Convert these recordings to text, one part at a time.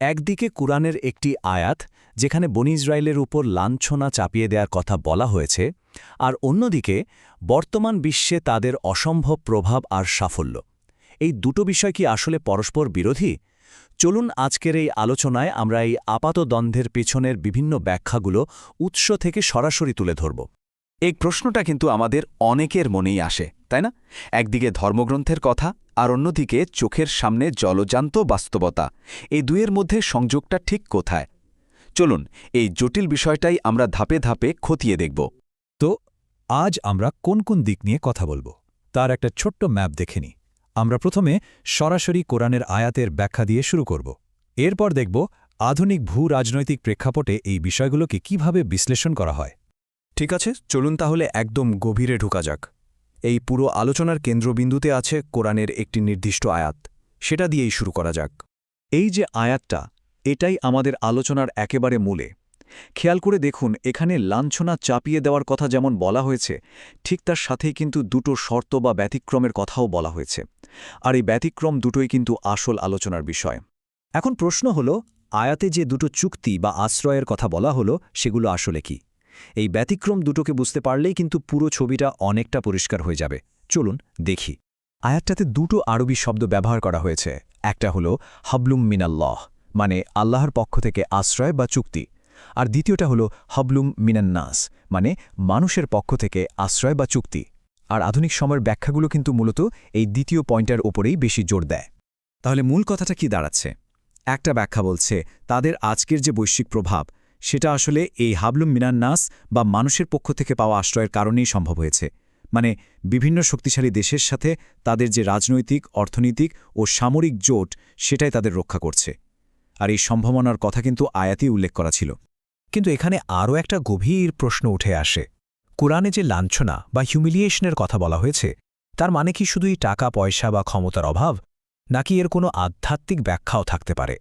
একদিকে কুরআনের একটি আয়াত যেখানে বনি ইসরায়েলের উপর লাঞ্ছনা চাপিয়ে দেওয়ার কথা বলা হয়েছে, আর অন্যদিকে বর্তমান বিশ্বে তাদের অসম্ভব প্রভাব আর সাফল্য। এই দুটো বিষয় কি আসলে পরস্পর বিরোধী? চলুন আজকের এই আলোচনায় আমরা এই আপাত দ্বন্দ্বের পেছনের বিভিন্ন ব্যাখ্যাগুলো উৎস থেকে সরাসরি তুলে ধরব। এই প্রশ্নটা কিন্তু আমাদের অনেকের মনেই আসে, তাই না? একদিকে ধর্মগ্রন্থের কথা, আর অন্যদিকে চোখের সামনে জলজান্ত বাস্তবতা। এই দুয়ের মধ্যে সংযোগটা ঠিক কোথায়? চলুন এই জটিল বিষয়টাই আমরা ধাপে ধাপে খতিয়ে দেখব। তো আজ আমরা কোন কোন দিক নিয়ে কথা বলবো তার একটা ছোট্ট ম্যাপ দেখে নিই। আমরা প্রথমে সরাসরি কোরআনের আয়াতের ব্যাখ্যা দিয়ে শুরু করব। এরপর দেখব আধুনিক ভূ-রাজনৈতিক প্রেক্ষাপটে এই বিষয়গুলোকে কিভাবে বিশ্লেষণ করা হয়। ঠিক আছে, চলুন তাহলে একদম গভীরে ঢোকা যাক। এই পুরো আলোচনার কেন্দ্রবিন্দুতে আছে কোরআনের একটি নির্দিষ্ট আয়াত। সেটা দিয়েই শুরু করা যাক। এই যে আয়াতটা, এটাই আমাদের আলোচনার একেবারে মূলে। খেয়াল করে দেখুন, এখানে লাঞ্ছনা চাপিয়ে দেওয়ার কথা যেমন বলা হয়েছে, ঠিক তার সাথেই কিন্তু দুটো শর্ত বা ব্যতিক্রমের কথাও বলা হয়েছে। আর এই ব্যতিক্রম দুটোই কিন্তু আসল আলোচনার বিষয়। এখন প্রশ্ন হল, আয়াতে যে দুটো চুক্তি বা আশ্রয়ের কথা বলা হলো সেগুলো আসলে কি? এই ব্যতিক্রম দুটোকে বুঝতে পারলেই কিন্তু পুরো ছবিটা অনেকটা পরিষ্কার হয়ে যাবে। চলুন দেখি। আয়াতটাতে দুটো আরবি শব্দ ব্যবহার করা হয়েছে। একটা হলো হাবলুম মিনাল্লাহ, মানে আল্লাহর পক্ষ থেকে আশ্রয় বা চুক্তি, আর দ্বিতীয়টা হলো হাবলুম মিনান্নাস, মানে মানুষের পক্ষ থেকে আশ্রয় বা চুক্তি। আর আধুনিক সময়ের ব্যাখ্যাগুলো কিন্তু মূলত এই দ্বিতীয় পয়েন্টের ওপরেই বেশি জোর দেয়। তাহলে মূল কথাটা কি দাঁড়াচ্ছে? একটা ব্যাখ্যা বলছে তাদের আজকের যে বৈশ্বিক প্রভাব, সেটা আসলে এই হাবলুম মিনান্নাস বা মানুষের পক্ষ থেকে পাওয়া আশ্রয়ের কারণেই সম্ভব হয়েছে। মানে বিভিন্ন শক্তিশালী দেশের সাথে তাদের যে রাজনৈতিক, অর্থনৈতিক ও সামরিক জোট, সেটাই তাদের রক্ষা করছে। আর এই সম্ভাবনার কথা কিন্তু আয়াতেই উল্লেখ করা ছিল। কিন্তু এখানে আরও একটা গভীর প্রশ্ন উঠে আসে। কোরআনে যে লাঞ্ছনা বা হিউমিলিয়েশনের কথা বলা হয়েছে, তার মানে কি শুধুই টাকা পয়সা বা ক্ষমতার অভাব, নাকি এর কোনো আধ্যাত্মিক ব্যাখ্যাও থাকতে পারে?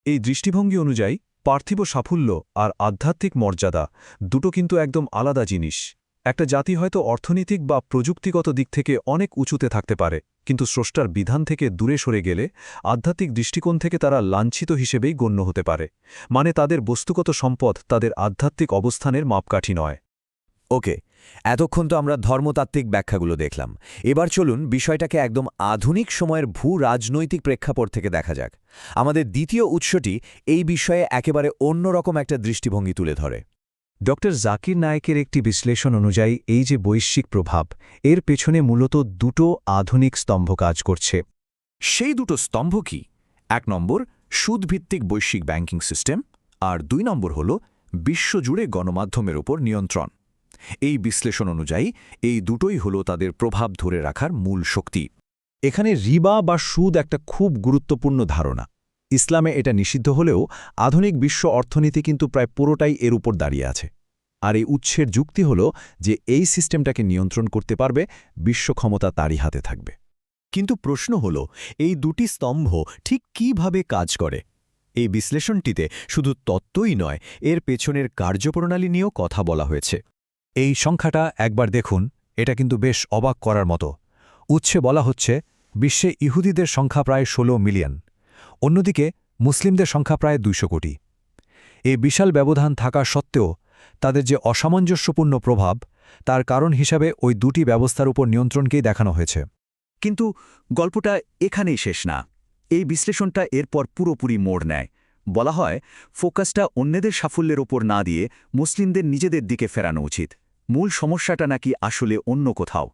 এই দৃষ্টিভঙ্গি অনুযায়ী পার্থিব সাফল্য আর আধ্যাত্মিক মর্যাদা দুটো কিন্তু একদম আলাদা জিনিস। একটা জাতি হয়তো অর্থনৈতিক বা প্রযুক্তিগত দিক থেকে অনেক উঁচুতে থাকতে পারে, কিন্তু স্রষ্টার বিধান থেকে দূরে সরে গেলে আধ্যাত্মিক দৃষ্টিকোণ থেকে তারা লাঞ্ছিত হিসেবেই গণ্য হতে পারে। মানে তাদের বস্তুগত সম্পদ তাদের আধ্যাত্মিক অবস্থানের মাপকাঠি নয়। ওকে, এতক্ষণ তো আমরা ধর্মতাত্ত্বিক ব্যাখ্যাগুলো দেখলাম। এবার চলুন বিষয়টাকে একদম আধুনিক সময়ের ভূ-রাজনৈতিক প্রেক্ষাপট থেকে দেখা যাক। আমাদের দ্বিতীয় উৎসটি এই বিষয়ে একেবারে অন্যরকম একটা দৃষ্টিভঙ্গি তুলে ধরে। ড জাকির নায়েকের একটি বিশ্লেষণ অনুযায়ী এই যে বৈশ্বিক প্রভাব, এর পেছনে মূলত দুটো আধুনিক স্তম্ভ কাজ করছে। সেই দুটো স্তম্ভ কি? ১ নম্বর সুদভিত্তিক বৈশ্বিক ব্যাংকিং সিস্টেম, আর ২ নম্বর হল বিশ্বজুড়ে গণমাধ্যমের ওপর নিয়ন্ত্রণ। এই বিশ্লেষণ অনুযায়ী এই দুটোই হল তাদের প্রভাব ধরে রাখার মূল শক্তি। এখানে রিবা বা সুদ একটা খুব গুরুত্বপূর্ণ ধারণা। ইসলামে এটা নিষিদ্ধ হলেও আধুনিক বিশ্ব অর্থনীতি কিন্তু প্রায় পুরোটাই এর উপর দাঁড়িয়ে আছে। আর এই উৎসের যুক্তি হল যে এই সিস্টেমটাকে নিয়ন্ত্রণ করতে পারবে বিশ্ব ক্ষমতা তারই হাতে থাকবে। কিন্তু প্রশ্ন হল, এই দুটি স্তম্ভ ঠিক কিভাবে কাজ করে? এই বিশ্লেষণটিতে শুধু তত্ত্বই নয়, এর পেছনের কার্যপ্রণালী নিয়েও কথা বলা হয়েছে। এই সংখ্যাটা একবার দেখুন, এটা কিন্তু বেশ অবাক করার মতো। উৎসে বলা হচ্ছে বিশ্বে ইহুদিদের সংখ্যা প্রায় ১৬ মিলিয়ন, অন্যদিকে মুসলিমদের সংখ্যা প্রায় ২০০ কোটি। এই বিশাল ব্যবধান থাকা সত্ত্বেও তাদের যে অসামঞ্জস্যপূর্ণ প্রভাব, তার কারণ হিসাবে ওই দুটি ব্যবস্থার উপর নিয়ন্ত্রণকেই দেখানো হয়েছে। কিন্তু গল্পটা এখানেই শেষ না। এই বিশ্লেষণটা এরপর পুরোপুরি মোড় নেয়। বলা হয় ফোকাসটা অন্যদের সাফল্যের ওপর না দিয়ে মুসলিমদের নিজেদের দিকে ফেরানো উচিত। মূল সমস্যাটা নাকি আসলে অন্য কোথাও।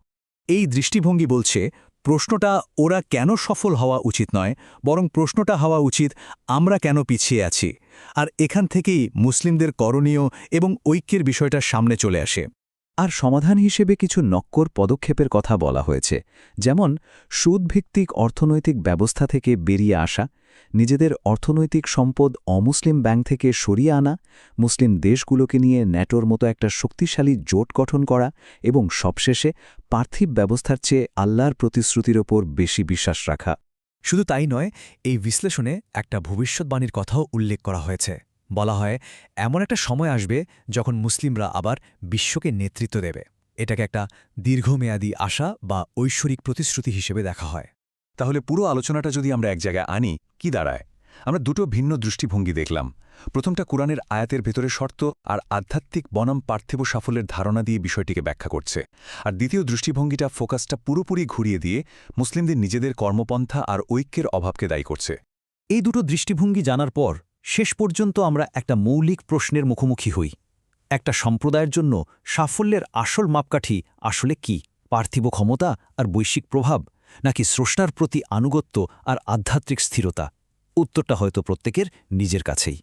এই দৃষ্টিভঙ্গি বলছে প্রশ্নটা ওরা কেন সফল হওয়া উচিত নয়, বরং প্রশ্নটা হওয়া উচিত আমরা কেন পিছিয়ে আছি। আর এখান থেকেই মুসলিমদের করণীয় এবং ঐক্যের বিষয়টা সামনে চলে আসে। আর সমাধান হিসেবে কিছু নক্কর পদক্ষেপের কথা বলা হয়েছে, যেমন সুদভিত্তিক অর্থনৈতিক ব্যবস্থা থেকে বেরিয়ে আসা, নিজেদের অর্থনৈতিক সম্পদ অমুসলিম ব্যাংক থেকে সরিয়ে আনা, মুসলিম দেশগুলোকে নিয়ে ন্যাটোর মতো একটা শক্তিশালী জোট গঠন করা এবং সবশেষে পার্থিব ব্যবস্থার চেয়ে আল্লাহর প্রতিশ্রুতির ওপর বেশি বিশ্বাস রাখা। শুধু তাই নয়, এই বিশ্লেষণে একটা ভবিষ্যৎবাণীর কথাও উল্লেখ করা হয়েছে। বলা হয় এমন একটা সময় আসবে যখন মুসলিমরা আবার বিশ্বকে নেতৃত্ব দেবে। এটাকে একটা দীর্ঘমেয়াদী আশা বা ঐশ্বরিক প্রতিশ্রুতি হিসেবে দেখা হয়। তাহলে পুরো আলোচনাটা যদি আমরা এক জায়গায় আনি, কি দাঁড়ায়? আমরা দুটো ভিন্ন দৃষ্টিভঙ্গি দেখলাম। প্রথমটা কোরআনের আয়াতের ভেতরে শর্ত আর আধ্যাত্মিক বনাম পার্থিব সাফল্যের ধারণা দিয়ে বিষয়টিকে ব্যাখ্যা করছে, আর দ্বিতীয় দৃষ্টিভঙ্গিটা ফোকাসটা পুরোপুরি ঘুরিয়ে দিয়ে মুসলিমদের নিজেদের কর্মপন্থা আর ঐক্যের অভাবকে দায়ী করছে। এই দুটো দৃষ্টিভঙ্গি জানার পর শেষ পর্যন্ত আমরা একটা মৌলিক প্রশ্নের মুখোমুখি হই। একটা সম্প্রদায়ের জন্য সাফল্যের আসল মাপকাঠি আসলে কি? পার্থিব ক্ষমতা আর বৈশ্বিক প্রভাব, নাকি স্রষ্টার প্রতি আনুগত্য আর আধ্যাত্মিক স্থিরতা? উত্তরটা হয়তো প্রত্যেকের নিজের কাছেই।